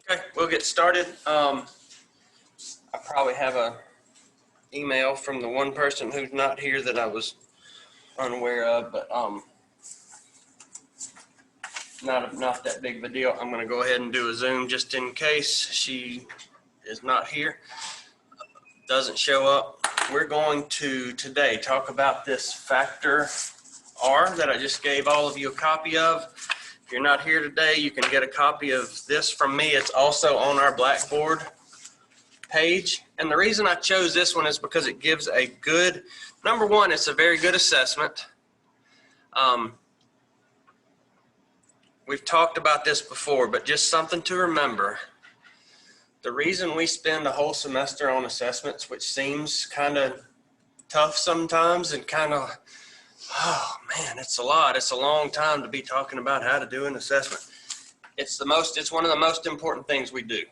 Okay, we'll get started. I probably have a email from the one person who's not here that I was unaware of, but not that big of a deal. I'm going to go ahead and do a Zoom just in case she is not here, doesn't show up. We're going to today talk about this factor R that I just gave all of you a copy of. If you're not here today, you can get a copy of this from me. It's also on our Blackboard page. And the reason I chose this one is because it gives a good, number one, it's a very good assessment. We've talked about this before, but just something to remember. The reason we spend a whole semester on assessments, which seems kind of tough sometimes and kind of, oh man, it's a lot. It's a long time to be talking about how to do an assessment. It's one of the most important things we do.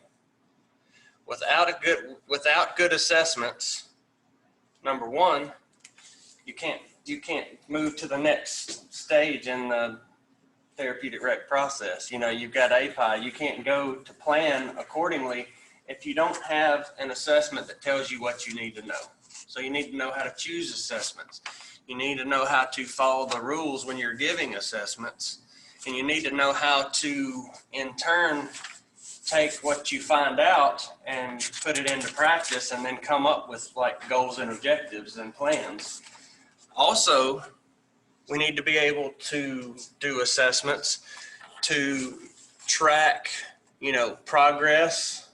Without good assessments, number one, you can't move to the next stage in the therapeutic rec process. You know, you've got API. You can't go to plan accordingly if you don't have an assessment that tells you what you need to know. So you need to know how to choose assessments. You need to know how to follow the rules when you're giving assessments. And you need to know how to, in turn, take what you find out and put it into practice and then come up with like goals and objectives and plans. Also, we need to be able to do assessments to track, progress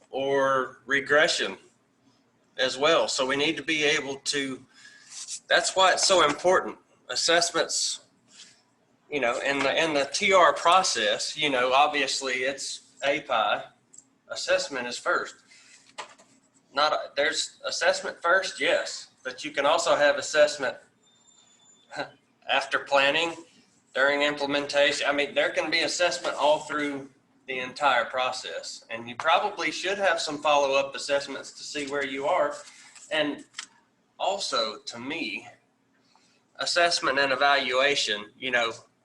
or regression as well. So we need to be able to, that's why it's so important. Assessments, in the TR process, obviously it's API, assessment is first. There's assessment first, yes, but you can also have assessment after planning, during implementation. I mean, there can be assessment all through the entire process, and you probably should have some follow-up assessments to see where you are. And also, to me, assessment and evaluation,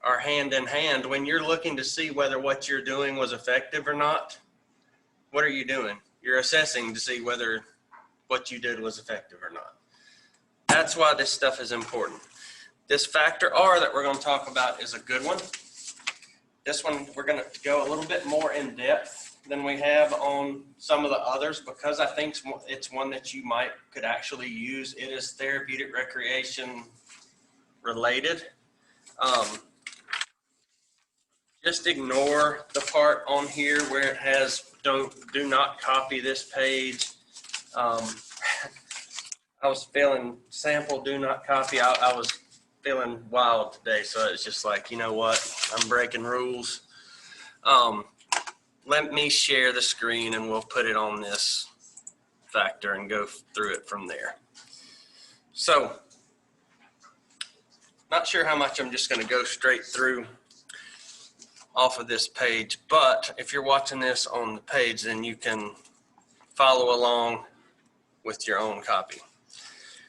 are hand in hand. When you're looking to see whether what you're doing was effective or not, what are you doing? You're assessing to see whether what you did was effective or not. That's why this stuff is important. This factor R that we're going to talk about is a good one. This one, we're going to go a little bit more in depth than we have on some of the others because I think it's one that you could actually use. It is therapeutic recreation related. Just ignore the part on here where it has do not copy this page. I was feeling sample do not copy. I was feeling wild today, so it's just like, you know what, I'm breaking rules. Let me share the screen and we'll put it on this factor and go through it from there. So, not sure how much I'm just going to go straight through off of this page, but if you're watching this on the page, then you can follow along with your own copy.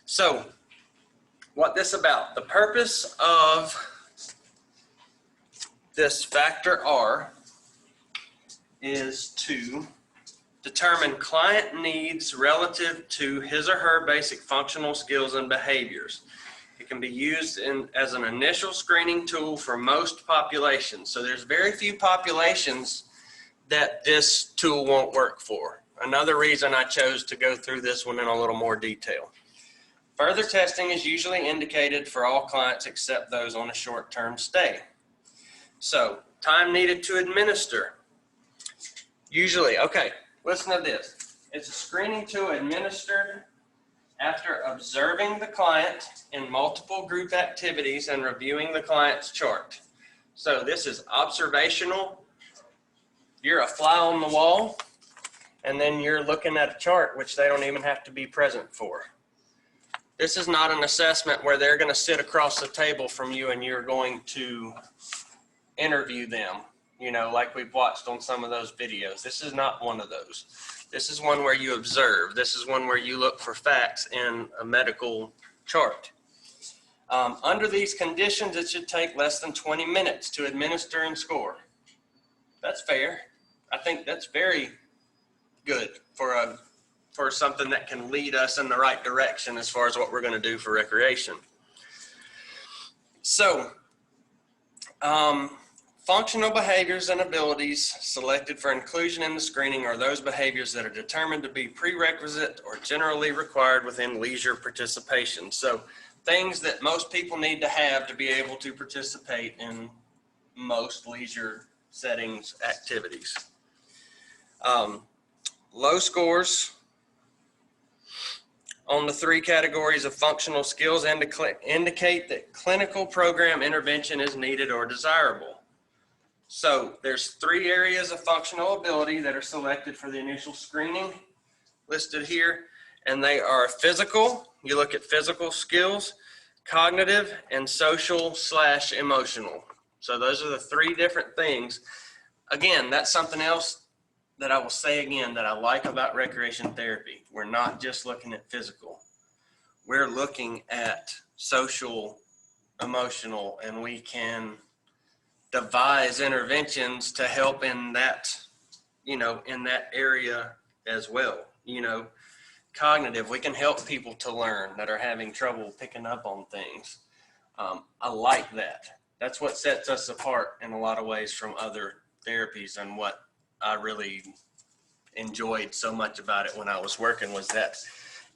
So, what this about? The purpose of this factor R is to determine client needs relative to his or her basic functional skills and behaviors. It can be used as an initial screening tool for most populations. So there's very few populations that this tool won't work for. Another reason I chose to go through this one in a little more detail. Further testing is usually indicated for all clients except those on a short-term stay. So, time needed to administer. Usually, okay, listen to this. It's a screening tool administered after observing the client in multiple group activities and reviewing the client's chart. So this is observational. You're a fly on the wall, and then you're looking at a chart, which they don't even have to be present for. This is not an assessment where they're going to sit across the table from you and you're going to interview them, like we've watched on some of those videos. This is not one of those. This is one where you observe. This is one where you look for facts in a medical chart. Under these conditions, it should take less than 20 minutes to administer and score. That's fair. I think that's very good for something that can lead us in the right direction as far as what we're going to do for recreation. So, functional behaviors and abilities selected for inclusion in the screening are those behaviors that are determined to be prerequisite or generally required within leisure participation. So, things that most people need to have to be able to participate in most leisure settings activities. Low scores on the 3 categories of functional skills indicate that clinical program intervention is needed or desirable. So there's 3 areas of functional ability that are selected for the initial screening listed here, and they are physical. You look at physical skills, cognitive, and social/emotional. So those are the 3 different things. Again, that's something else that I will say again that I like about recreation therapy. We're not just looking at physical. We're looking at social, emotional, and we can devise interventions to help in that, in that area as well. Cognitive, we can help people to learn that are having trouble picking up on things. I like that. That's what sets us apart in a lot of ways from other therapies, and what I really enjoyed so much about it when I was working was that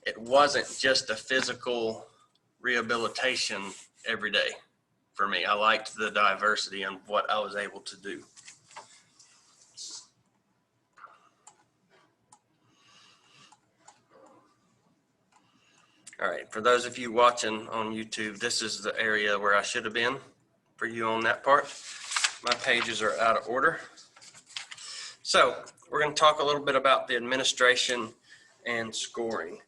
it wasn't just a physical rehabilitation every day for me. I liked the diversity and what I was able to do. All right, for those of you watching on YouTube, this is the area where I should have been for you on that part. My pages are out of order. So we're going to talk a little bit about the administration and scoring.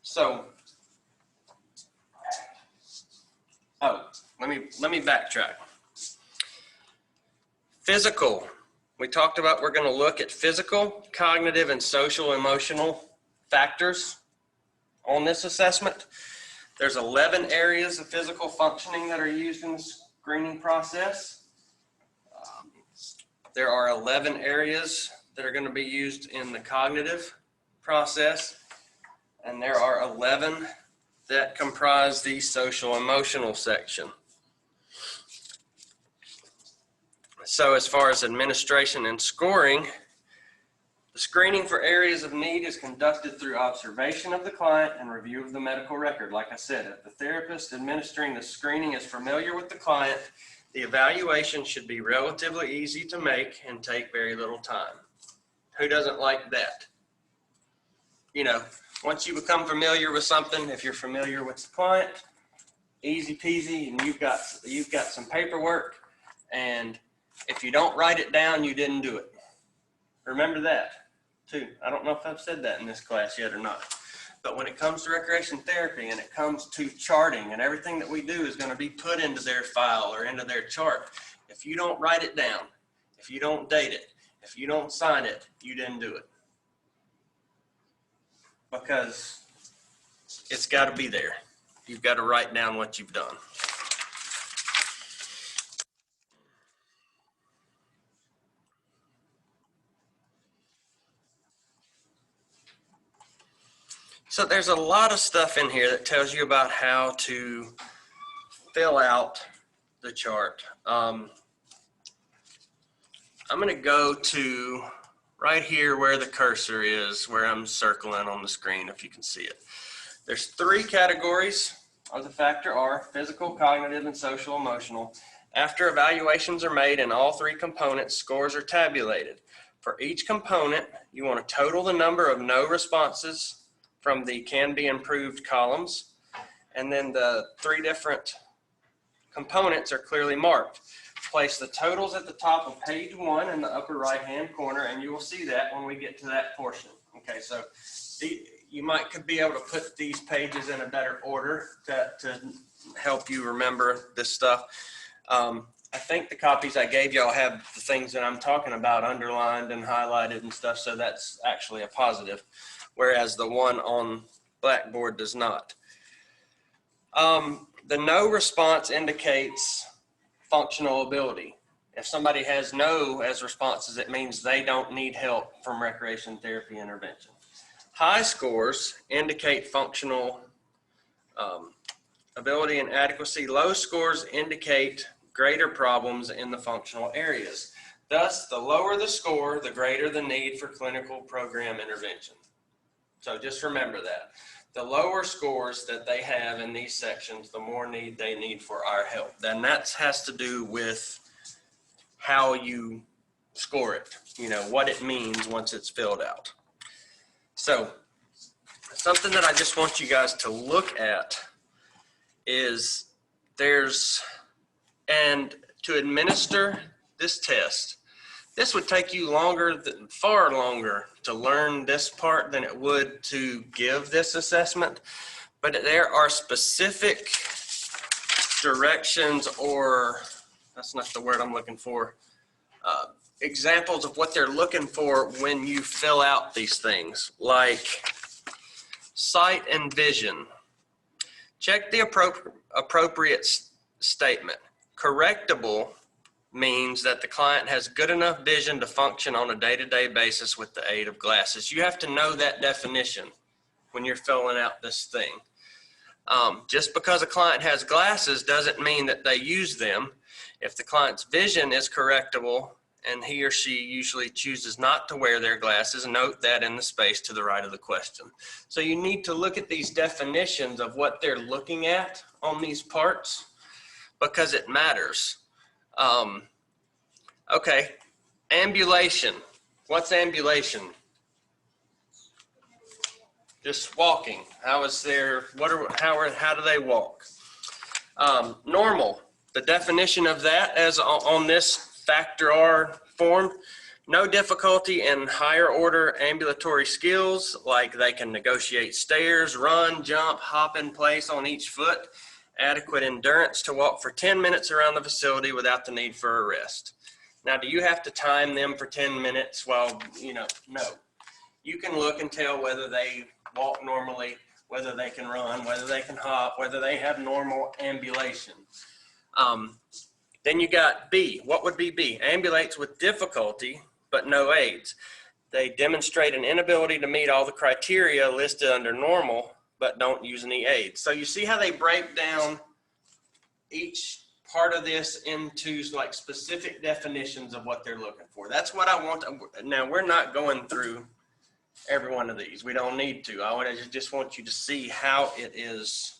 So, let me backtrack. Physical. We talked about we're going to look at physical, cognitive, and social emotional factors on this assessment. There's 11 areas of physical functioning that are used in the screening process. There are 11 areas that are going to be used in the cognitive process, and there are 11 that comprise the social emotional section. So as far as administration and scoring, the screening for areas of need is conducted through observation of the client and review of the medical record. Like I said, if the therapist administering the screening is familiar with the client, the evaluation should be relatively easy to make and take very little time. Who doesn't like that? Once you become familiar with something, if you're familiar with the client, easy peasy, and you've got some paperwork, and if you don't write it down, you didn't do it. Remember that too. I don't know if I've said that in this class yet or not. But when it comes to recreation therapy and it comes to charting, and everything that we do is going to be put into their file or into their chart, if you don't write it down, if you don't date it, if you don't sign it, you didn't do it. Because it's got to be there. You've got to write down what you've done. So there's a lot of stuff in here that tells you about how to fill out the chart. I'm going to go to right here where the cursor is, where I'm circling on the screen, if you can see it. There's 3 categories of the factor R: physical, cognitive, and social emotional. After evaluations are made in all 3 components, scores are tabulated. For each component, you want to total the number of no responses from the can be improved columns, and then the 3 different components are clearly marked. Place the totals at the top of page 1 in the upper right hand corner, and you will see that when we get to that portion. Okay, so you could be able to put these pages in a better order to help you remember this stuff. I think the copies I gave y'all have the things that I'm talking about underlined and highlighted and stuff, so that's actually a positive, whereas the one on Blackboard does not. The no response indicates functional ability. If somebody has no as responses, it means they don't need help from recreation therapy intervention. High scores indicate functional ability and adequacy. Low scores indicate greater problems in the functional areas. Thus, the lower the score, the greater the need for clinical program intervention. So just remember that. The lower scores that they have in these sections, the more need they need for our help. Then that has to do with how you score it, you know, what it means once it's filled out. So something that I just want you guys to look at is and to administer this test, this would take you far longer to learn this part than it would to give this assessment, but there are specific directions, or that's not the word I'm looking for, examples of what they're looking for when you fill out these things, like sight and vision. Check the appropriate statement. Correctable means that the client has good enough vision to function on a day-to-day basis with the aid of glasses. You have to know that definition when you're filling out this thing. Just because a client has glasses doesn't mean that they use them. If the client's vision is correctable and he or she usually chooses not to wear their glasses, note that in the space to the right of the question. So you need to look at these definitions of what they're looking at on these parts because it matters. Okay, ambulation. What's ambulation? Just walking. How do they walk? Normal. The definition of that as on this Factor R form, no difficulty in higher order ambulatory skills, like they can negotiate stairs, run, jump, hop in place on each foot, adequate endurance to walk for 10 minutes around the facility without the need for a rest. Now, do you have to time them for 10 minutes while, no. You can look and tell whether they walk normally, whether they can run, whether they can hop, whether they have normal ambulation. Then you got B. What would be B? Ambulates with difficulty, but no aids. They demonstrate an inability to meet all the criteria listed under normal, but don't use any aids. So you see how they break down each part of this into like specific definitions of what they're looking for. That's what I want. Now, we're not going through every one of these. We don't need to. I just want you to see how it is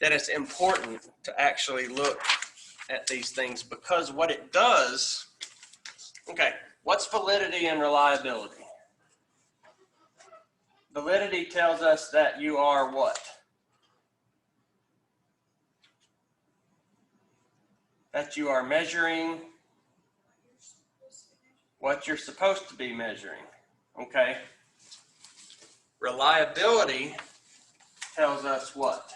that it's important to actually look at these things, because what it does, okay, what's validity and reliability? Validity tells us that you are what? That you are measuring what you're supposed to be measuring, okay? Reliability tells us what?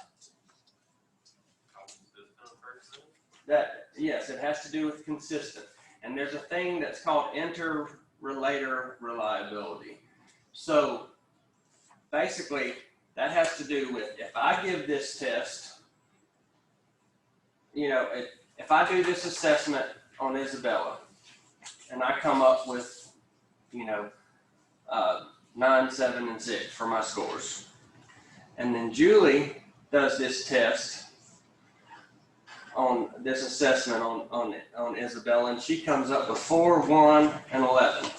That, yes, it has to do with consistent. And there's a thing that's called interrelator reliability. So basically, that has to do with, if I give this test, if I do this assessment on Isabella and I come up with, 9, 7, and 6 for my scores, and then Julie does this test on this assessment on Isabella, and she comes up with 4, 1, and 11.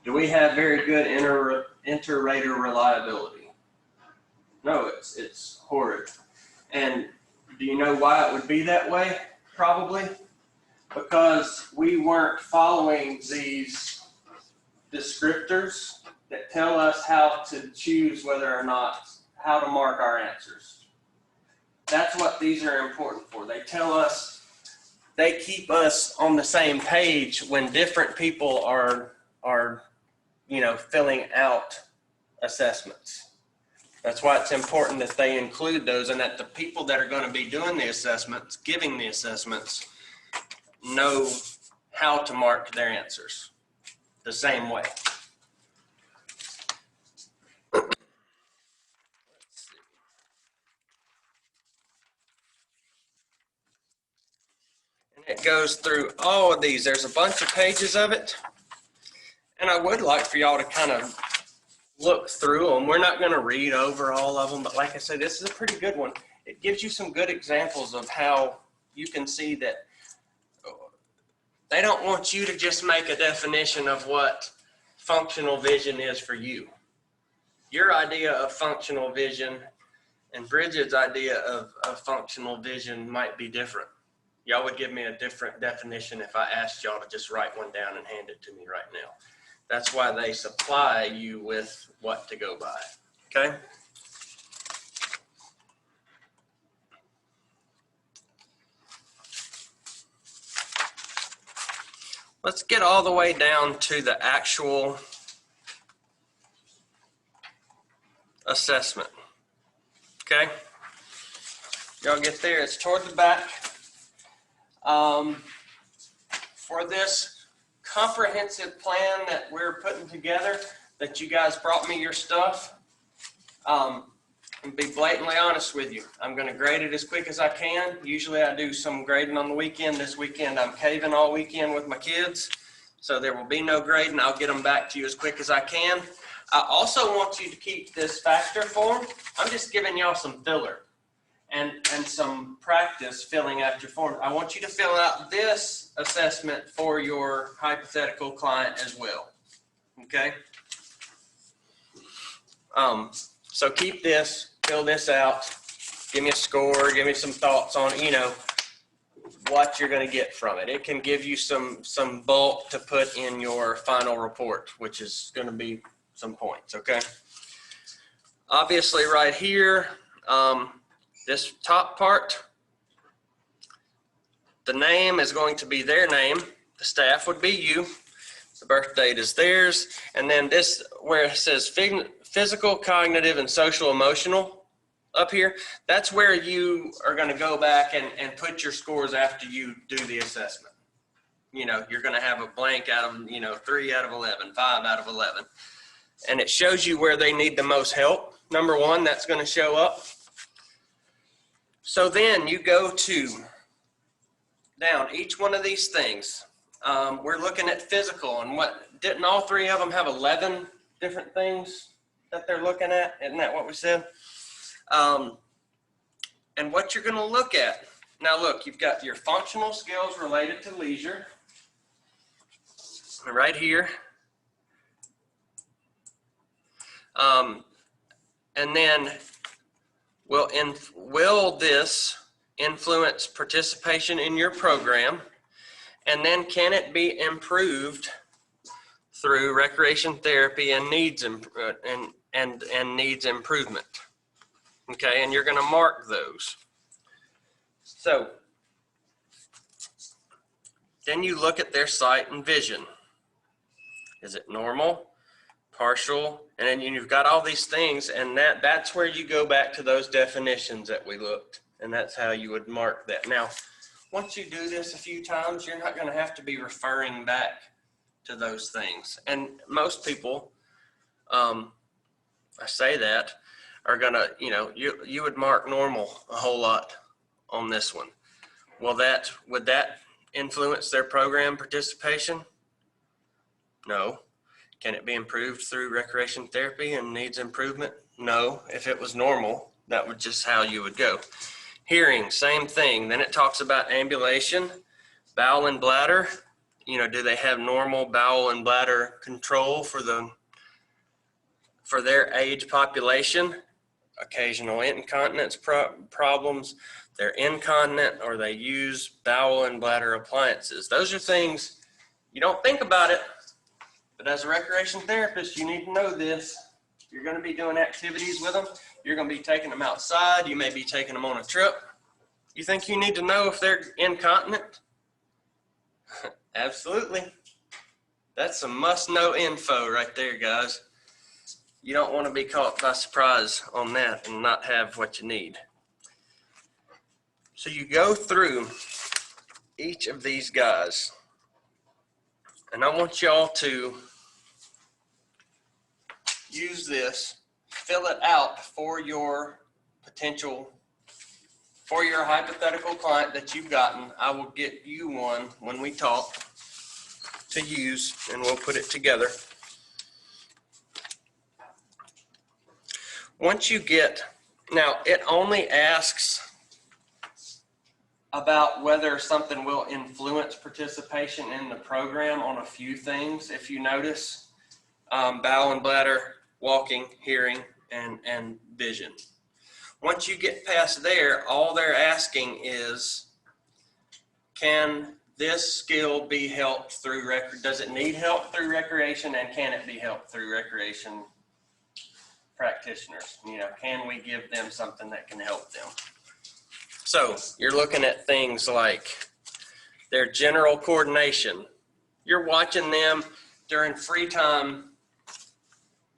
Do we have very good inter-rater reliability? No, it's horrid. And do you know why it would be that way? Probably because we weren't following these descriptors that tell us how to choose whether or not, how to mark our answers. That's what these are important for. They tell us, they keep us on the same page when different people are filling out assessments. That's why it's important that they include those, and that the people that are going to be doing the assessments, giving the assessments, know how to mark their answers the same way. And it goes through all of these. There's a bunch of pages of it. And I would like for y'all to kind of look through them. We're not going to read over all of them, but like I said, this is a pretty good one. It gives you some good examples of how you can see that they don't want you to just make a definition of what functional vision is for you. Your idea of functional vision and Bridget's idea of functional vision might be different. Y'all would give me a different definition if I asked y'all to just write one down and hand it to me right now. That's why they supply you with what to go by, okay? Let's get all the way down to the actual assessment, okay? Y'all get there, it's toward the back. For this comprehensive plan that we're putting together, that you guys brought me your stuff, and be blatantly honest with you, I'm going to grade it as quick as I can. Usually I do some grading on the weekend. This weekend I'm caving all weekend with my kids, so there will be no grading. I'll get them back to you as quick as I can. I also want you to keep this factor form. I'm just giving y'all some filler and some practice filling out your form. I want you to fill out this assessment for your hypothetical client as well, okay? So keep this, fill this out, give me a score, give me some thoughts on, you know, what you're gonna get from it. It can give you some bulk to put in your final report, which is gonna be some points, okay? Obviously right here, this top part, the name is going to be their name. The staff would be you. The birth date is theirs. And then this, where it says physical, cognitive, and social emotional up here, that's where you are going to go back and put your scores after you do the assessment. You know, you're going to have a blank out of, you know, 3 out of 11, 5 out of 11. And it shows you where they need the most help. Number 1, that's going to show up. So then you go to down each one of these things. We're looking at physical, and what, didn't all 3 of them have 11 different things that they're looking at? Isn't that what we said? And what you're going to look at, now look, you've got your functional skills related to leisure right here. And then will this influence participation in your program? And then can it be improved through recreation therapy and needs needs improvement? Okay, and you're going to mark those. So then you look at their sight and vision. Is it normal, partial? And then you've got all these things, and that's where you go back to those definitions that we looked, and that's how you would mark that. Now, once you do this a few times, you're not going to have to be referring back to those things. And most people, I say that, are going to, you know, you would mark normal a whole lot on this one. Would that influence their program participation? No. Can it be improved through recreation therapy and needs improvement? No. If it was normal, that would just how you would go. Hearing, same thing. Then it talks about ambulation, bowel and bladder. You know, do they have normal bowel and bladder control for their age population? Occasional incontinence problems. They're incontinent, or they use bowel and bladder appliances. Those are things you don't think about it, but as a recreation therapist, you need to know this. You're going to be doing activities with them. You're going to be taking them outside. You may be taking them on a trip. You think you need to know if they're incontinent? Absolutely. That's some must-know info right there, guys. You don't want to be caught by surprise on that and not have what you need. So you go through each of these guys, and I want y'all to use this, fill it out for your potential for your hypothetical client that you've gotten, I will get you one when we talk to use, and we'll put it together. Once you get, now it only asks about whether something will influence participation in the program on a few things. If you notice, bowel and bladder, walking, hearing, and vision. Once you get past there, all they're asking is, can this skill be helped through does it need help through recreation, and can it be helped through recreation practitioners? You know, can we give them something that can help them? So you're looking at things like their general coordination. You're watching them during free time,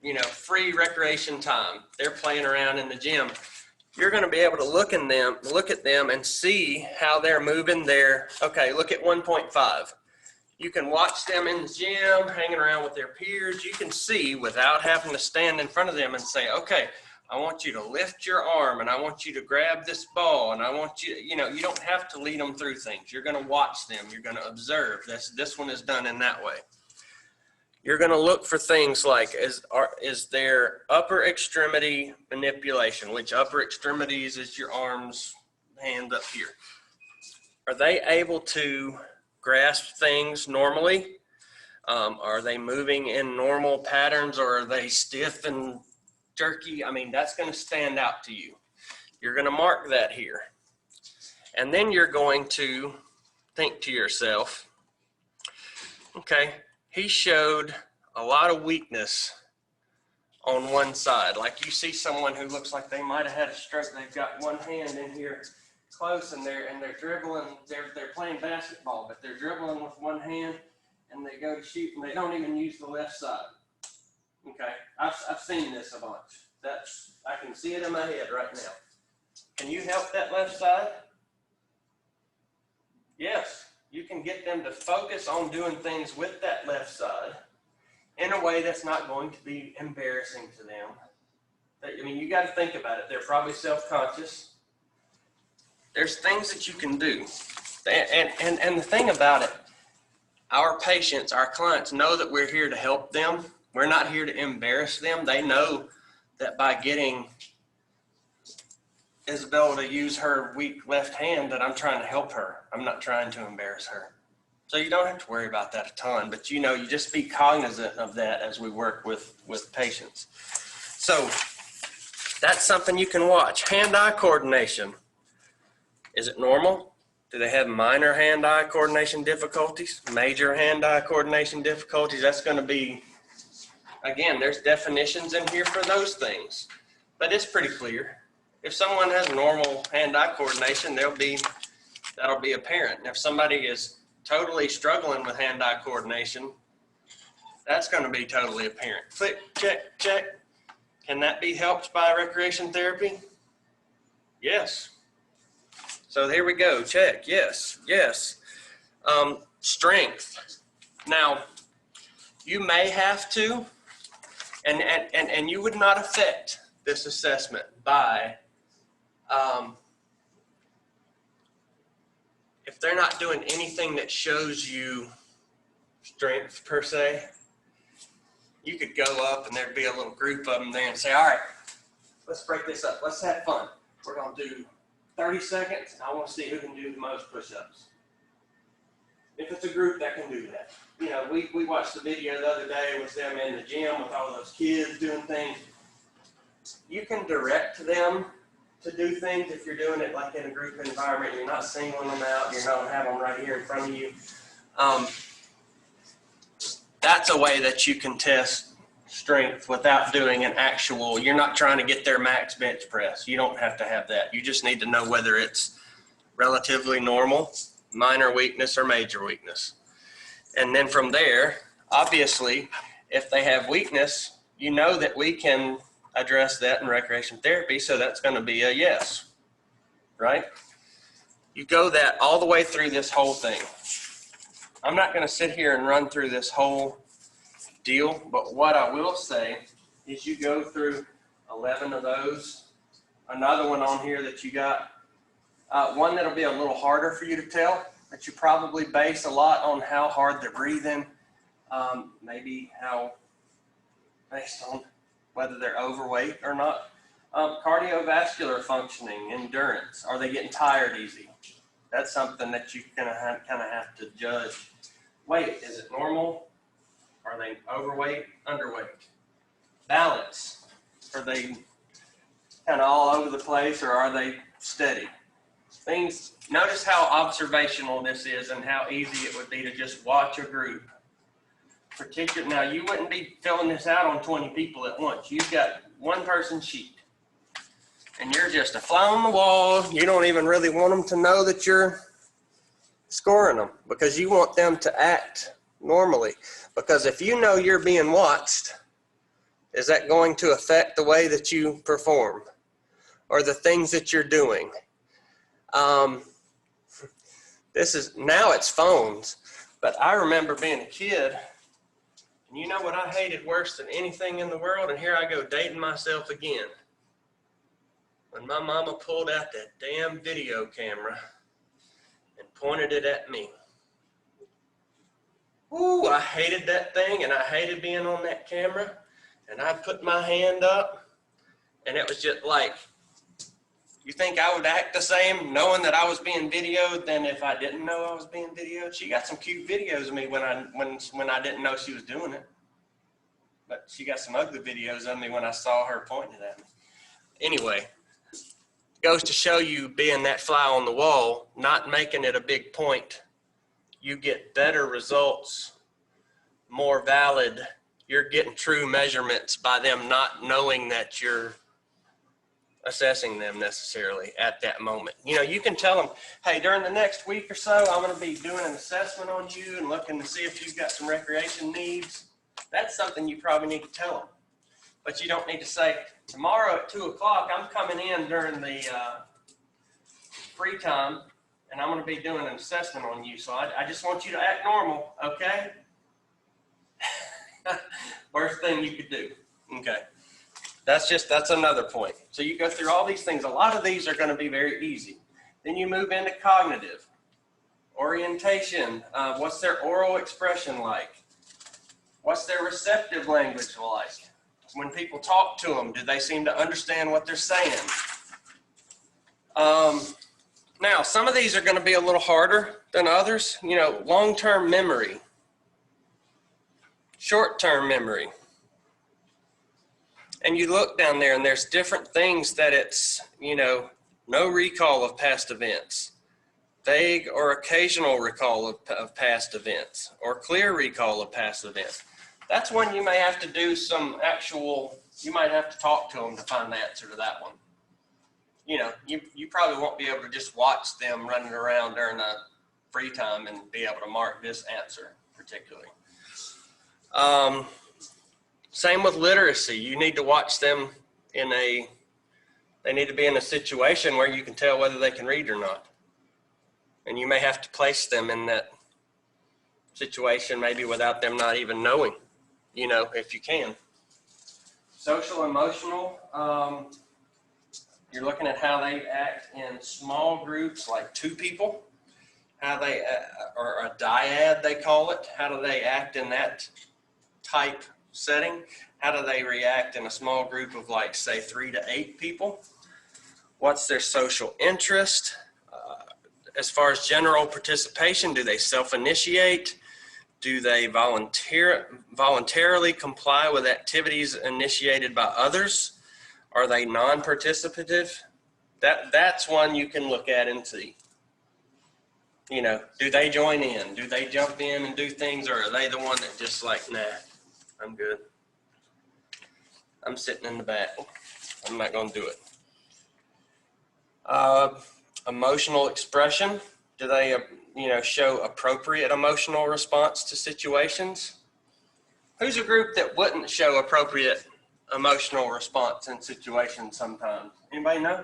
you know, free recreation time. They're playing around in the gym. You're going to be able to look at them and see how they're moving their, okay, look at 1.5. You can watch them in the gym, hanging around with their peers. You can see without having to stand in front of them and say, okay, I want you to lift your arm, and I want you to grab this ball, and I want you, you know, you don't have to lead them through things. You're going to watch them. You're going to observe. This one is done in that way. You're going to look for things like, is there upper extremity manipulation, which upper extremities is your arms, hand up here. Are they able to grasp things normally? Are they moving in normal patterns, or are they stiff and jerky? I mean, that's going to stand out to you. You're going to mark that here. And then you're going to think to yourself, okay, he showed a lot of weakness on one side. Like you see someone who looks like they might have had a stroke. They've got one hand in here close, and they're dribbling. They're playing basketball, but they're dribbling with one hand, and they go to shoot, and they don't even use the left side. Okay, I've seen this a bunch. I can see it in my head right now. Can you help that left side? Yes, you can get them to focus on doing things with that left side in a way that's not going to be embarrassing to them. I mean, you got to think about it. They're probably self-conscious. There's things that you can do. And the thing about it, our patients, our clients know that we're here to help them. We're not here to embarrass them. They know that by getting Isabella to use her weak left hand, that I'm trying to help her. I'm not trying to embarrass her. So you don't have to worry about that a ton, but you know, you just be cognizant of that as we work with patients. So that's something you can watch. Hand-eye coordination. Is it normal? Do they have minor hand-eye coordination difficulties? Major hand-eye coordination difficulties? That's going to be, again, there's definitions in here for those things, but it's pretty clear. If someone has normal hand-eye coordination, that'll be apparent. And if somebody is totally struggling with hand-eye coordination, that's going to be totally apparent. Click, check, check. Can that be helped by recreation therapy? Yes. So here we go. Check. Yes. Yes. Strength. Now, you may have to, and you would not affect this assessment by if they're not doing anything that shows you strength per se. You could go up and there'd be a little group of them there and say, all right, let's break this up. Let's have fun. We're going to do 30 seconds. And I want to see who can do the most push-ups. If it's a group that can do that. You know, we watched the video the other day with them in the gym with all those kids doing things. You can direct them to do things if you're doing it like in a group environment. You're not singling them out. You're not having them right here in front of you. That's a way that you can test strength without doing an actual, you're not trying to get their max bench press. You don't have to have that. You just need to know whether it's relatively normal, minor weakness, or major weakness. And then from there, obviously, if they have weakness, you know that we can address that in recreation therapy, so that's going to be a yes, right? You go that all the way through this whole thing. I'm not going to sit here and run through this whole deal, but what I will say is you go through 11 of those. Another one on here that you got One that'll be a little harder for you to tell, that you probably base a lot on how hard they're breathing, maybe based on whether they're overweight or not. Cardiovascular functioning, endurance. Are they getting tired easy? That's something that you kind of have to judge. Weight, is it normal? Are they overweight, underweight? Balance, are they kind of all over the place or are they steady? Things, notice how observational this is and how easy it would be to just watch a group. Now, you wouldn't be filling this out on 20 people at once. You've got one person sheet and you're just a fly on the wall. You don't even really want them to know that you're scoring them because you want them to act normally. Because if you know you're being watched, is that going to affect the way that you perform or the things that you're doing? Now it's phones, but I remember being a kid, and you know what I hated worse than anything in the world? And here I go dating myself again. When my mama pulled out that damn video camera and pointed it at me. Ooh, I hated that thing, and I hated being on that camera. And I put my hand up, and it was just like, you think I would act the same knowing that I was being videoed than if I didn't know I was being videoed? She got some cute videos of me when I didn't know she was doing it. But she got some ugly videos of me when I saw her pointing at me. Anyway, it goes to show you being that fly on the wall, not making it a big point. You get better results, more valid. You're getting true measurements by them not knowing that you're assessing them necessarily at that moment. You know, you can tell them, hey, during the next week or so, I'm going to be doing an assessment on you and looking to see if you've got some recreation needs. That's something you probably need to tell them. But you don't need to say, tomorrow at 2 o'clock, I'm coming in during the free time, and I'm going to be doing an assessment on you. So I just want you to act normal, okay? Worst thing you could do. Okay. That's another point. So you go through all these things. A lot of these are going to be very easy. Then you move into cognitive. Orientation. What's their oral expression like? What's their receptive language like? When people talk to them, do they seem to understand what they're saying? Now, some of these are going to be a little harder than others. You know, long-term memory, short-term memory. And you look down there and there's different things that it's, you know, no recall of past events, vague or occasional recall of past events, or clear recall of past events. That's when you may have to do some you might have to talk to them to find the answer to that one. You know, you probably won't be able to just watch them running around during the free time and be able to mark this answer particularly. Same with literacy. You need to watch them they need to be in a situation where you can tell whether they can read or not. And you may have to place them in that situation maybe without them not even knowing, you know, if you can. Social emotional, you're looking at how they act in small groups, like 2 people, how they, or a dyad they call it, how do they act in that type setting? How do they react in a small group of like, say, 3 to 8 people? What's their social interest? As far as general participation, do they self-initiate? Do they voluntarily comply with activities initiated by others? Are they non-participative? That's one you can look at and see. You know, do they join in? Do they jump in and do things, or are they the one that just like, nah, I'm good. I'm sitting in the back. I'm not going to do it. Emotional expression. Do they, show appropriate emotional response to situations? Who's a group that wouldn't show appropriate emotional response in situations sometimes? Anybody know?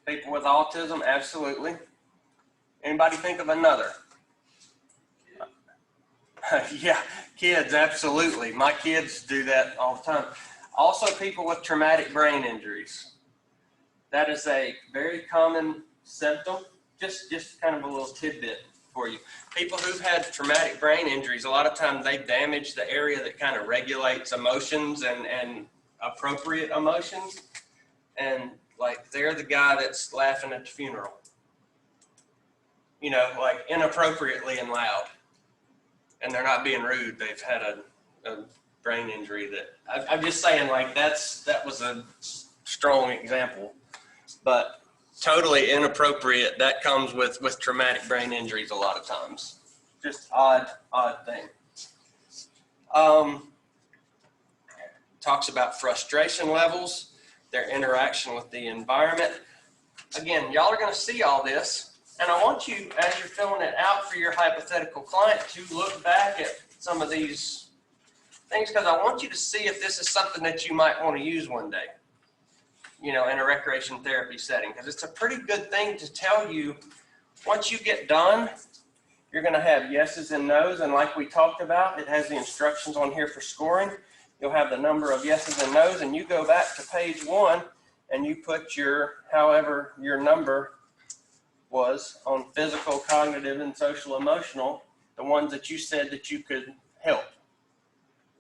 People with autism, absolutely. Anybody think of another? Yeah, kids, absolutely. My kids do that all the time. Also, people with traumatic brain injuries. That is a very common symptom. Just kind of a little tidbit for you. People who've had traumatic brain injuries, a lot of times they damage the area that kind of regulates emotions and appropriate emotions. And like they're the guy that's laughing at the funeral. You know, like inappropriately and loud. And they're not being rude. They've had a brain injury that, I'm just saying like that was a strong example. But totally inappropriate. That comes with traumatic brain injuries a lot of times. Just odd thing. Talks about frustration levels, their interaction with the environment. Again, y'all are going to see all this. And I want you, as you're filling it out for your hypothetical client, to look back at some of these things, because I want you to see if this is something that you might want to use one day, you know, in a recreation therapy setting, because it's a pretty good thing to tell you once you get done, you're going to have yeses and nos. And like we talked about, it has the instructions on here for scoring. You'll have the number of yeses and nos, and you go back to page 1 and you put however your number was on physical, cognitive, and social emotional, the ones that you said that you could help.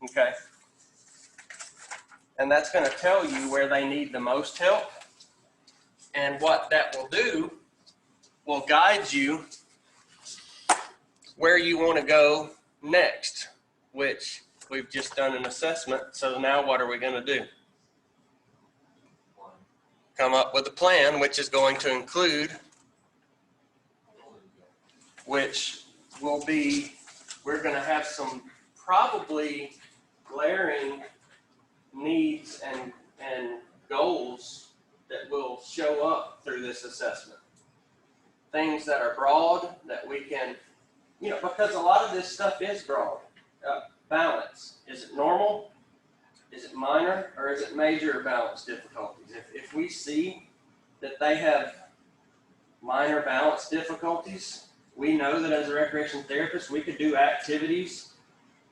Okay? And that's going to tell you where they need the most help. And what that will do will guide you where you want to go next, which we've just done an assessment. So now what are we going to do? Come up with a plan, which is going to include, which will be, we're going to have some probably glaring needs and goals that will show up through this assessment. Things that are broad that we can, you know, because a lot of this stuff is broad. Balance. Is it normal? Is it minor? Or is it major balance difficulties? If we see that they have minor balance difficulties, we know that as a recreation therapist, we could do activities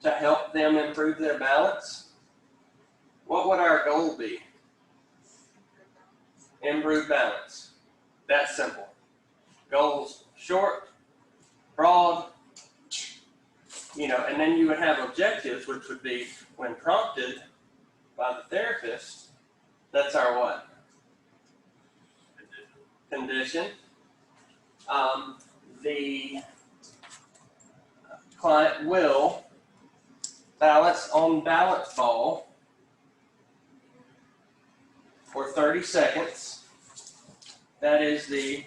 to help them improve their balance. What would our goal be? Improve balance. That's simple. Goals short, broad, you know, and then you would have objectives, which would be when prompted by the therapist. That's our what? Condition. The client will balance on balance ball for 30 seconds. That is the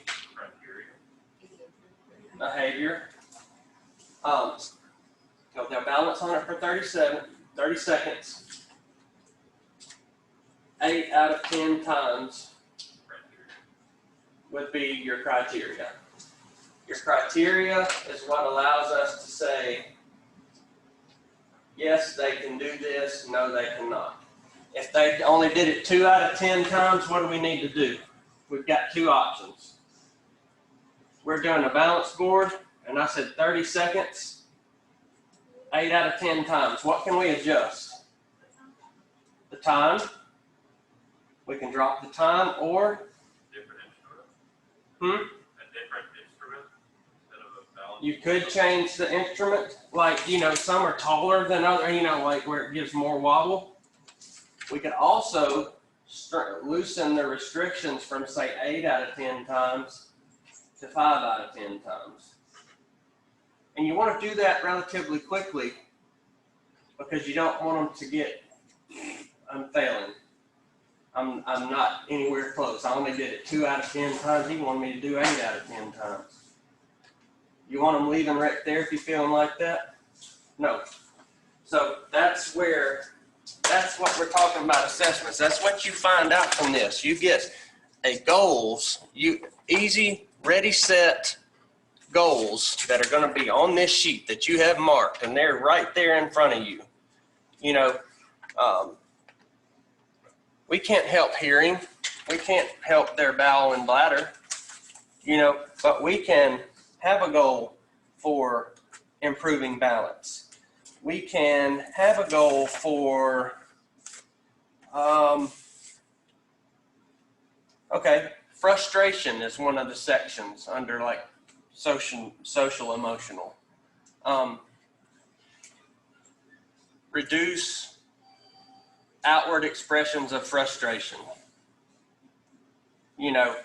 behavior. They'll balance on it for 30 seconds. 8 out of 10 times would be your criteria. Your criteria is what allows us to say, yes, they can do this, no, they cannot. If they only did it 2 out of 10 times, what do we need to do? We've got 2 options. We're doing a balance board, and I said 30 seconds, 8 out of 10 times. What can we adjust? The time. We can drop the time, or different instrument. A different instrument instead of a balance. You could change the instrument, like, you know, some are taller than other, you know, like where it gives more wobble. We could also loosen the restrictions from, say, 8 out of 10 times to 5 out of 10 times. And you want to do that relatively quickly because you don't want them to get, I'm failing. I'm not anywhere close. I only did it 2 out of 10 times. He wanted me to do 8 out of 10 times. You want them leaving rec therapy feeling like that? No. So that's what we're talking about assessments. That's what you find out from this. You get goals, easy, ready, set goals that are going to be on this sheet that you have marked, and they're right there in front of you. You know, we can't help hearing. We can't help their bowel and bladder, you know, but we can have a goal for improving balance. We can have a goal for Okay, frustration is one of the sections under like social emotional. Reduce outward expressions of frustration. You know,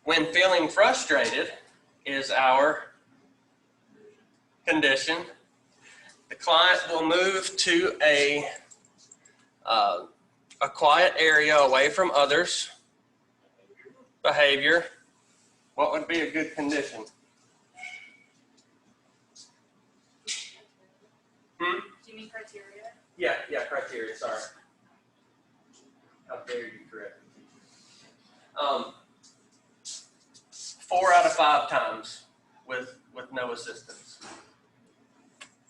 when feeling frustrated is our condition. The client will move to a quiet area away from others. Behavior. What would be a good condition? Do you mean criteria? Yeah, criteria, sorry. How dare you correct me. 4 out of 5 times with no assistance.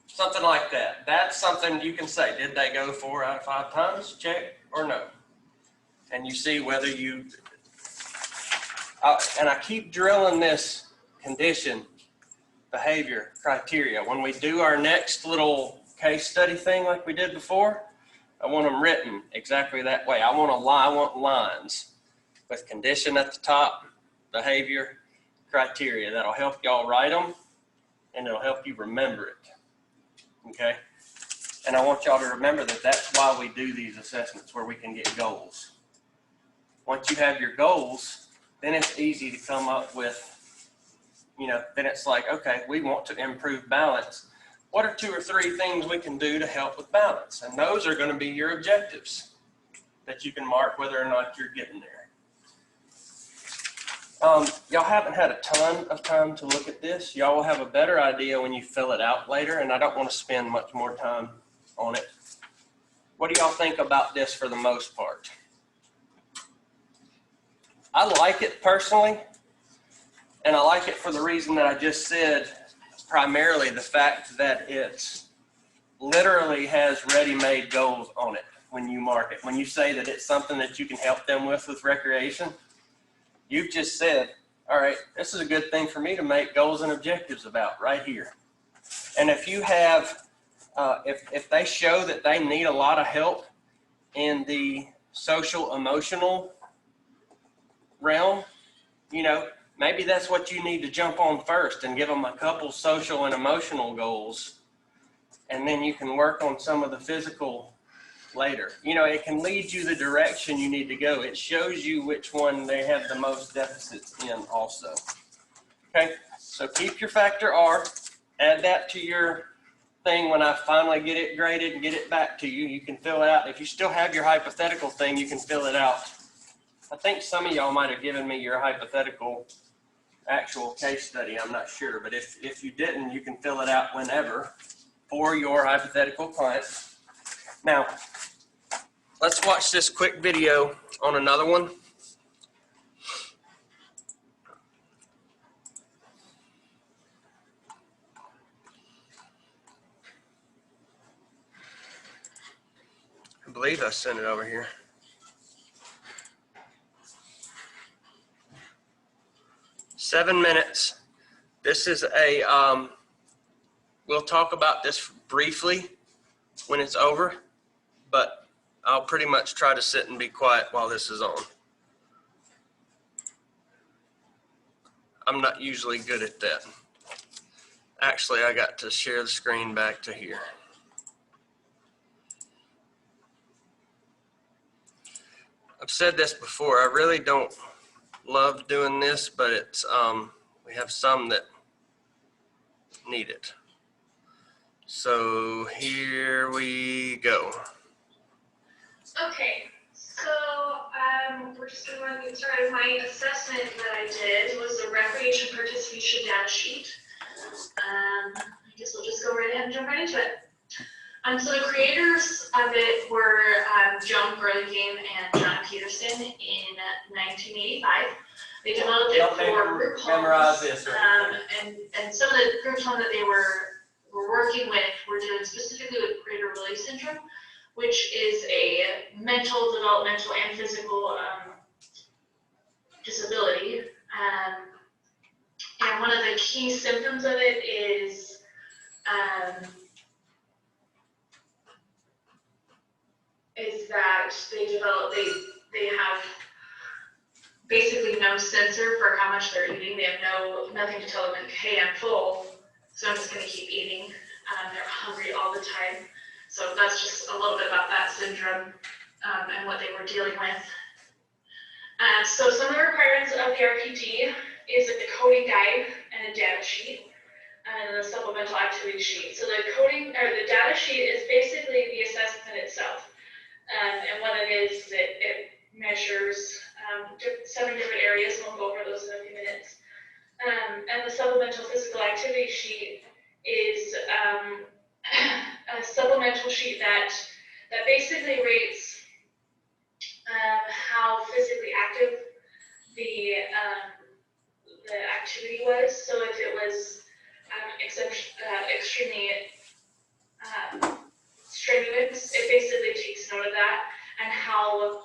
Something like that. That's something you can say, did they go 4 out of 5 times? Check or no. And you see whether you, and I keep drilling this condition, behavior, criteria. When we do our next little case study thing like we did before, I want them written exactly that way. I want lines with condition at the top, behavior, criteria. That'll help y'all write them, and it'll help you remember it, okay? And I want y'all to remember that that's why we do these assessments, where we can get goals. Once you have your goals, then it's easy to come up with, then it's like, okay, we want to improve balance. What are 2 or 3 things we can do to help with balance? And those are going to be your objectives that you can mark whether or not you're getting there. Y'all haven't had a ton of time to look at this. Y'all will have a better idea when you fill it out later, and I don't want to spend much more time on it. What do y'all think about this for the most part? I like it personally, and I like it for the reason that I just said, primarily the fact that it literally has ready-made goals on it when you mark it. When you say that it's something that you can help them with recreation, you've just said, all right, this is a good thing for me to make goals and objectives about right here. And if you have, if they show that they need a lot of help in the social emotional realm, maybe that's what you need to jump on first and give them a couple social and emotional goals. And then you can work on some of the physical later. It can lead you the direction you need to go. It shows you which one they have the most deficits in also. Okay, so keep your factor R, add that to your thing. When I finally get it graded and get it back to you, you can fill it out. If you still have your hypothetical thing, you can fill it out. I think some of y'all might have given me your hypothetical actual case study. I'm not sure, but if you didn't, you can fill it out whenever for your hypothetical client. Now, let's watch this quick video on another one. I believe I sent it over here. 7 minutes. This is we'll talk about this briefly when it's over, but I'll pretty much try to sit and be quiet while this is on. I'm not usually good at that. Actually, I got to share the screen back to here. I've said this before, I really don't love doing this, but it's we have some that need it. So here we go. Okay, so we're just going to get started. My assessment that I did was the recreation participation data sheet. I guess we'll just go right ahead and jump right into it. So the creators of it were Joan Burlingame and John Peterson in 1985. They developed it for group homes. And some of the group homes that they were working with were dealing specifically with Prader-Willi syndrome, which is a mental, developmental, and physical disability. And one of the key symptoms of it is that they have basically no sensor for how much they're eating. They have nothing to tell them, like, hey, I'm full, so I'm just going to keep eating. They're hungry all the time. So that's just a little bit about that syndrome and what they were dealing with. So some of the requirements of the RPD is a coding guide and a data sheet, and a supplemental activity sheet. So the coding or the data sheet is basically the assessment itself, and what it is, it measures 7 different areas. We'll go over those in a few minutes. And the supplemental physical activity sheet is a supplemental sheet that basically rates how physically active the activity was. So if it was extremely strenuous, it basically takes note of that and how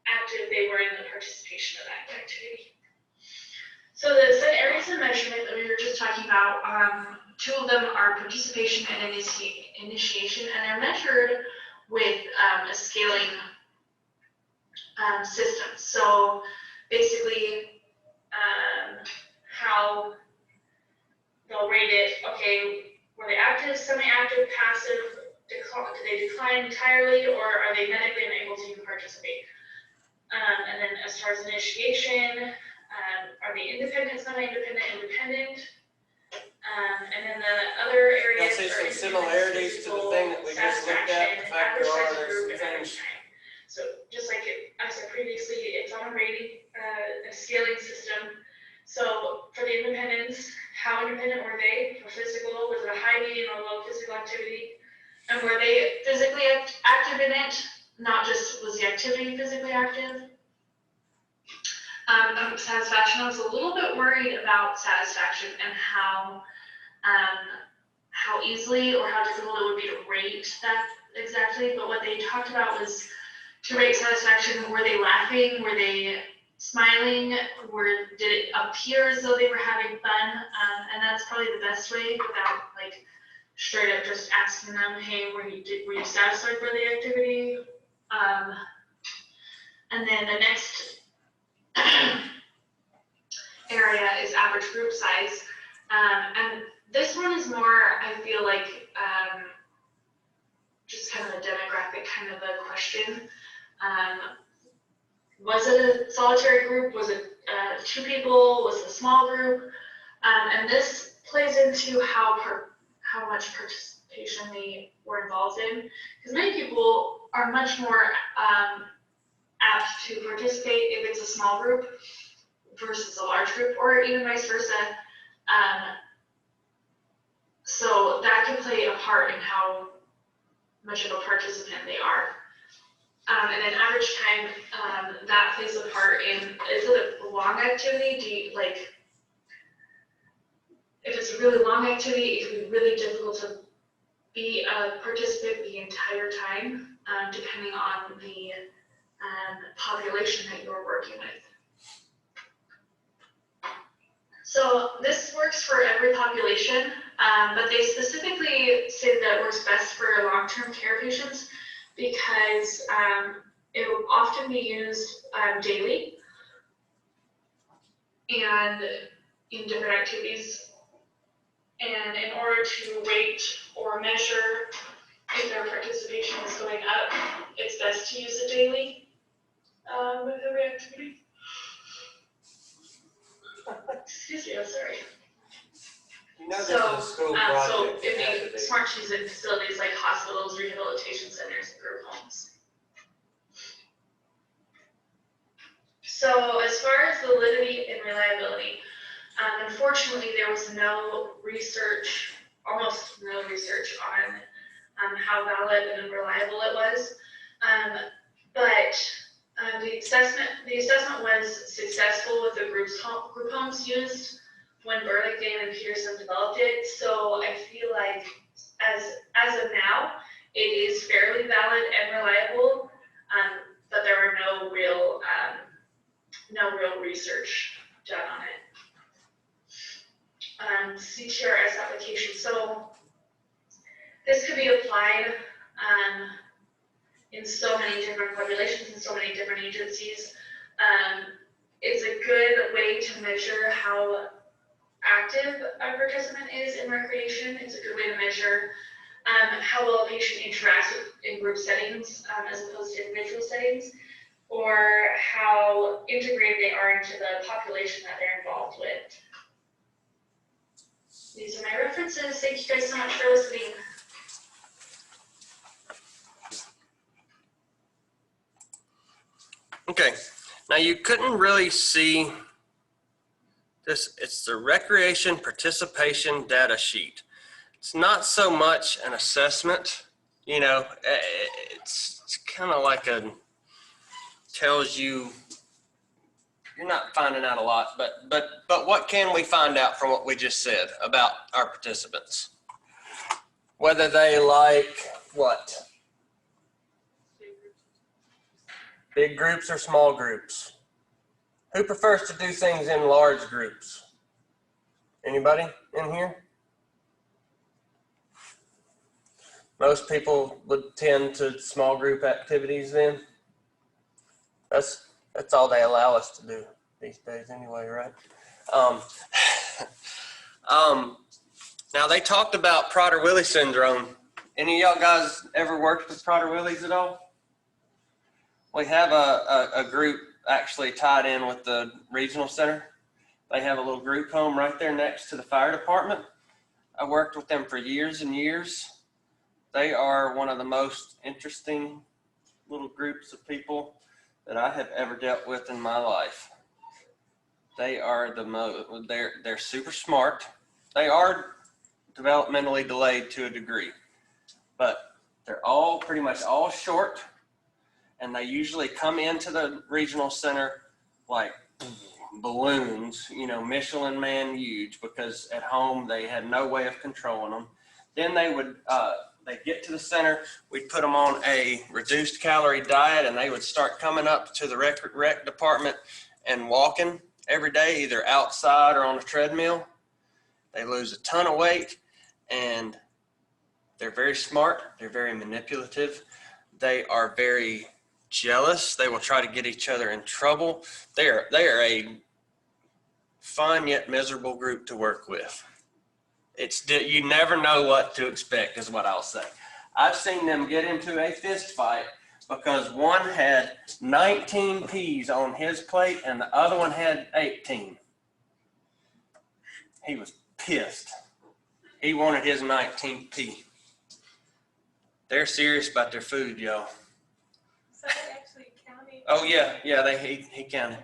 active they were in the participation of that activity. So the 7 areas of measurement that we were just talking about, 2 of them are participation and initiation, and they're measured with a scaling system. So basically, how they'll rate it, okay, were they active, semi-active, passive, did they decline entirely, or are they medically unable to participate? And then as far as initiation, are they independent, semi-independent, independent? And then the other areas I'll see are some similarities to the thing that we just looked at. The fact there are, there's some things. So just like I said previously, it's on a rating, a scaling system. So for the independents, how independent were they for physical? Was it a high, medium, or low physical activity? And were they physically active in it? Not just was the activity physically active? Satisfaction, I was a little bit worried about satisfaction and how easily or how difficult it would be to rate that exactly. But what they talked about was to rate satisfaction, were they laughing? Were they smiling? Did it appear as though they were having fun? And that's probably the best way without like straight up just asking them, hey, were you satisfied by the activity? And then the next area is average group size. And this one is more, I feel like, just kind of a demographic kind of a question. Was it a solitary group? Was it 2 people? Was it a small group? And this plays into how much participation they were involved in. Because many people are much more apt to participate if it's a small group versus a large group, or even vice versa. So that can play a part in how much of a participant they are. And then average time, that plays a part in, is it a long activity? Do you, like, if it's a really long activity, it can be really difficult to be a participant the entire time, depending on the population that you're working with. So this works for every population, but they specifically say that it works best for long-term care patients because it will often be used daily and in different activities. And in order to rate or measure if their participation is going up, it's best to use it daily with every activity. Excuse me, I'm sorry. You know, this is a school project. So it'd be smart to use it in facilities like hospitals, rehabilitation centers, and group homes. So as far as validity and reliability, unfortunately there was no research, almost no research on how valid and reliable it was. But the assessment was successful with the group homes used when Burlingame and Pearson developed it. So I feel like as of now, it is fairly valid and reliable, but there are no real research done on it. CTRS application. So this could be applied in so many different populations and so many different agencies. It's a good way to measure how active a participant is in recreation. It's a good way to measure how well a patient interacts in group settings as opposed to individual settings, or how integrated they are into the population that they're involved with. These are my references. Thank you guys so much for listening. Okay, now you couldn't really see this. It's the recreation participation data sheet. It's not so much an assessment, you know, it's kind of like tells you, you're not finding out a lot, but what can we find out from what we just said about our participants? Whether they like what? Big groups or small groups? Who prefers to do things in large groups? Anybody in here? Most people would tend to small group activities then. That's all they allow us to do these days anyway, right? Now they talked about Prader-Willi syndrome. Any of y'all guys ever worked with Prader-Willis at all? We have a group actually tied in with the regional center. They have a little group home right there next to the fire department. I worked with them for years and years. They are one of the most interesting little groups of people that I have ever dealt with in my life. They are they're super smart. They are developmentally delayed to a degree, but they're all pretty much all short, and they usually come into the regional center like balloons, you know, Michelin man huge, because at home they had no way of controlling them. Then they would they'd get to the center, we'd put them on a reduced calorie diet, and they would start coming up to the rec department and walking every day, either outside or on a treadmill. They lose a ton of weight, and they're very smart. They're very manipulative. They are very jealous. They will try to get each other in trouble. They are a fun yet miserable group to work with. You never know what to expect, is what I'll say. I've seen them get into a fist fight because one had 19 peas on his plate and the other one had 18. He was pissed. He wanted his 19th pea. They're serious about their food, y'all. So they actually counted? Oh yeah, he counted.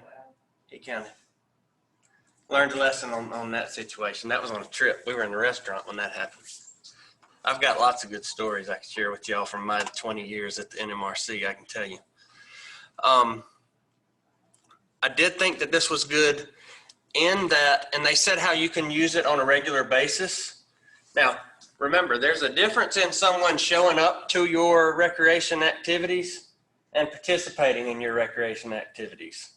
He counted. Learned a lesson on that situation. That was on a trip. We were in a restaurant when that happened. I've got lots of good stories I can share with y'all from my 20 years at the NMRC, I can tell you. I did think that this was good in that, and they said how you can use it on a regular basis. Now, remember, there's a difference in someone showing up to your recreation activities and participating in your recreation activities.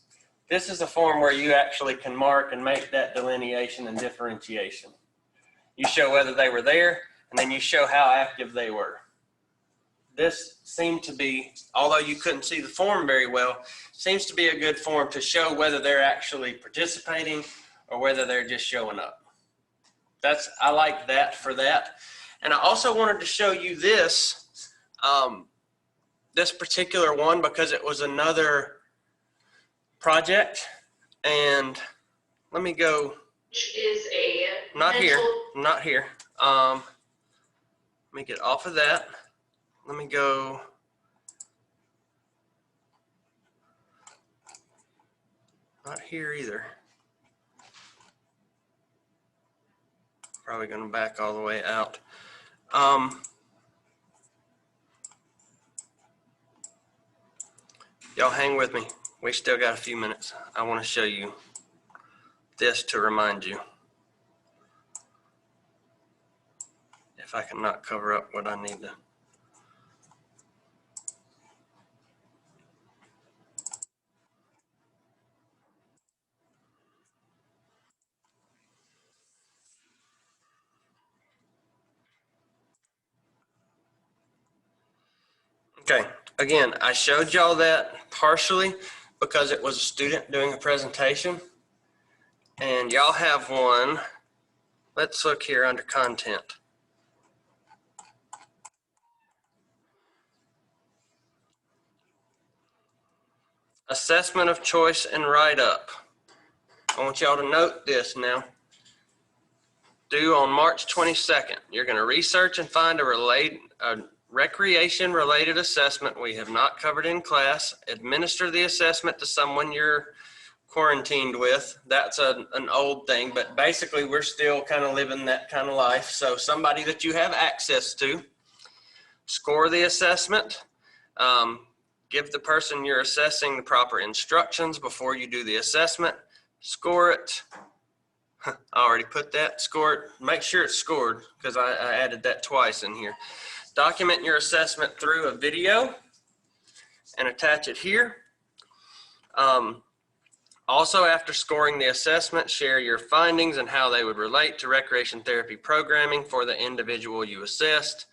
This is a form where you actually can mark and make that delineation and differentiation. You show whether they were there, and then you show how active they were. This seemed to be, although you couldn't see the form very well, seems to be a good form to show whether they're actually participating or whether they're just showing up. I like that for that. And I also wanted to show you this, this particular one, because it was another project. And let me go. Which is a Not here, mental not here. Let me get off of that. Let me go. Not here either. Probably gonna back all the way out. Y'all hang with me. We still got a few minutes. I want to show you this to remind you. If I can not cover up what I need to. Okay, Again, I showed y'all that partially because it was a student doing a presentation. And y'all have one. Let's look here under content. Assessment of choice and write-up. I want y'all to note this now. Due on March 22nd. You're going to research and find a recreation-related assessment we have not covered in class. Administer the assessment to someone you're quarantined with. That's an old thing, but basically we're still kind of living that kind of life. So somebody that you have access to. Score the assessment. Give the person you're assessing the proper instructions before you do the assessment. Score it. I already put that. Score it. Make sure it's scored because I added that twice in here. Document your assessment through a video and attach it here. Also, after scoring the assessment, share your findings and how they would relate to recreation therapy programming for the individual you assessed.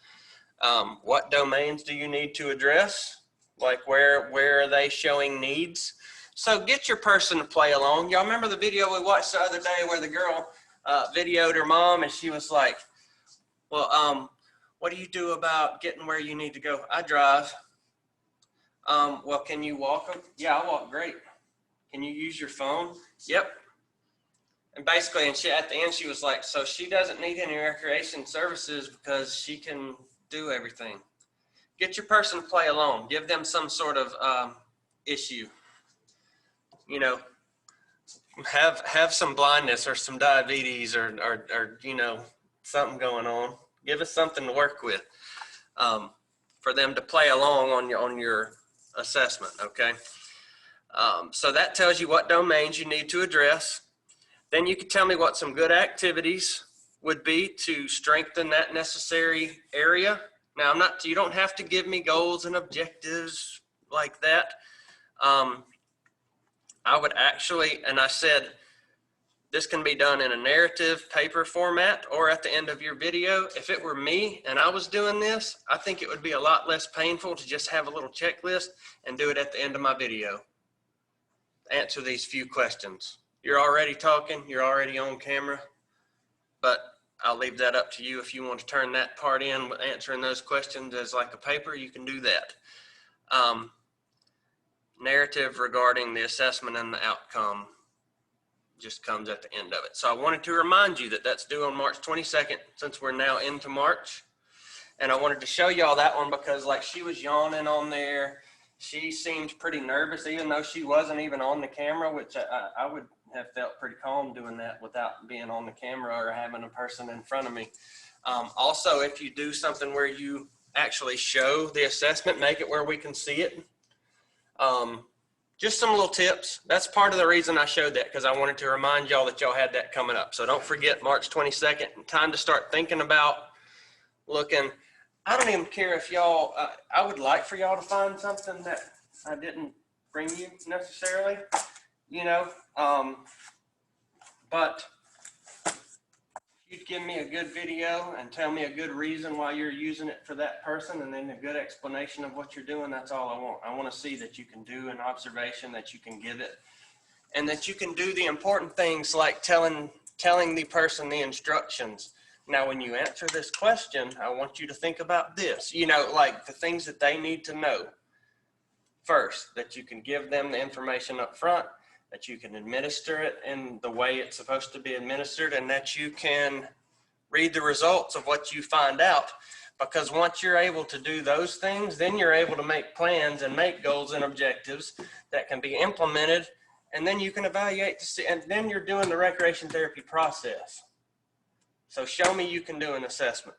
What domains do you need to address? Like where are they showing needs? So get your person to play along. Y'all remember the video we watched the other day where the girl videoed her mom and she was like, well, what do you do about getting where you need to go? I drive. Well, can you walk them? Yeah, I walk great. Can you use your phone? Yep. And basically, and at the end, she was like, so she doesn't need any recreation services because she can do everything. Get your person to play along. Give them some sort of issue. You know, have some blindness or some diabetes or you know, something going on. Give us something to work with for them to play along on your assessment, okay? So that tells you what domains you need to address. Then you can tell me what some good activities would be to strengthen that necessary area. Now, you don't have to give me goals and objectives like that. I would actually, and I said, this can be done in a narrative paper format or at the end of your video. If it were me and I was doing this, I think it would be a lot less painful to just have a little checklist and do it at the end of my video. Answer these few questions. You're already talking, you're already on camera, but I'll leave that up to you. If you want to turn that part in with answering those questions as like a paper, you can do that. Narrative regarding the assessment and the outcome just comes at the end of it. So I wanted to remind you that that's due on March 22nd since we're now into March. And I wanted to show y'all that one because like she was yawning on there. She seemed pretty nervous even though she wasn't even on the camera, which I would have felt pretty calm doing that without being on the camera or having a person in front of me. Also, if you do something where you actually show the assessment, make it where we can see it. Just some little tips. That's part of the reason I showed that because I wanted to remind y'all that y'all had that coming up. So don't forget March 22nd, time to start thinking about looking. I don't even care if y'all, I would like for y'all to find something that I didn't bring you necessarily, you know, but you'd give me a good video and tell me a good reason why you're using it for that person and then a good explanation of what you're doing. That's all I want. I want to see that you can do an observation, that you can give it, and that you can do the important things like telling the person the instructions. Now, when you answer this question, I want you to think about this, you know, like the things that they need to know first, that you can give them the information up front, that you can administer it in the way it's supposed to be administered, and that you can read the results of what you find out. Because once you're able to do those things, then you're able to make plans and make goals and objectives that can be implemented, and then you can evaluate to see, and then you're doing the recreation therapy process. So show me you can do an assessment.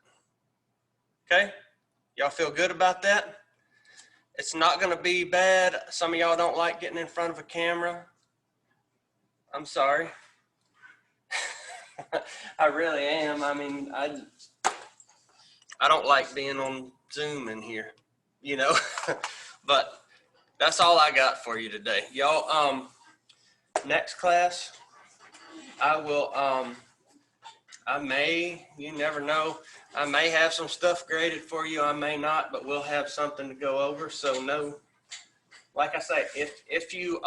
Okay? Y'all feel good about that? It's not going to be bad. Some of y'all don't like getting in front of a camera. I'm sorry. I really am. I mean, I don't like being on Zoom in here, you know, but that's all I got for you today. Y'all, next class, I will I may, you never know. I may have some stuff graded for you. I may not, but we'll have something to go over. So no, like I say, if you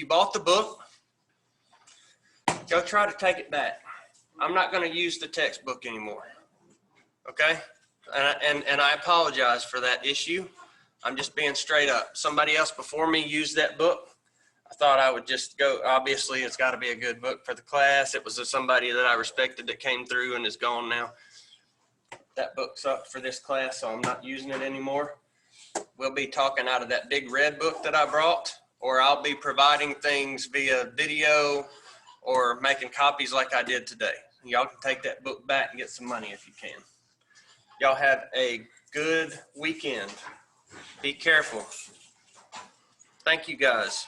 bought the book, go try to take it back. I'm not going to use the textbook anymore. Okay? And I apologize for that issue. I'm just being straight up. Somebody else before me used that book. I thought I would just go, obviously it's got to be a good book for the class. It was somebody that I respected that came through and is gone now. That book's up for this class, so I'm not using it anymore. We'll be talking out of that big red book that I brought, or I'll be providing things via video or making copies like I did today. Y'all can take that book back and get some money if you can. Y'all have a good weekend. Be careful. Thank you guys.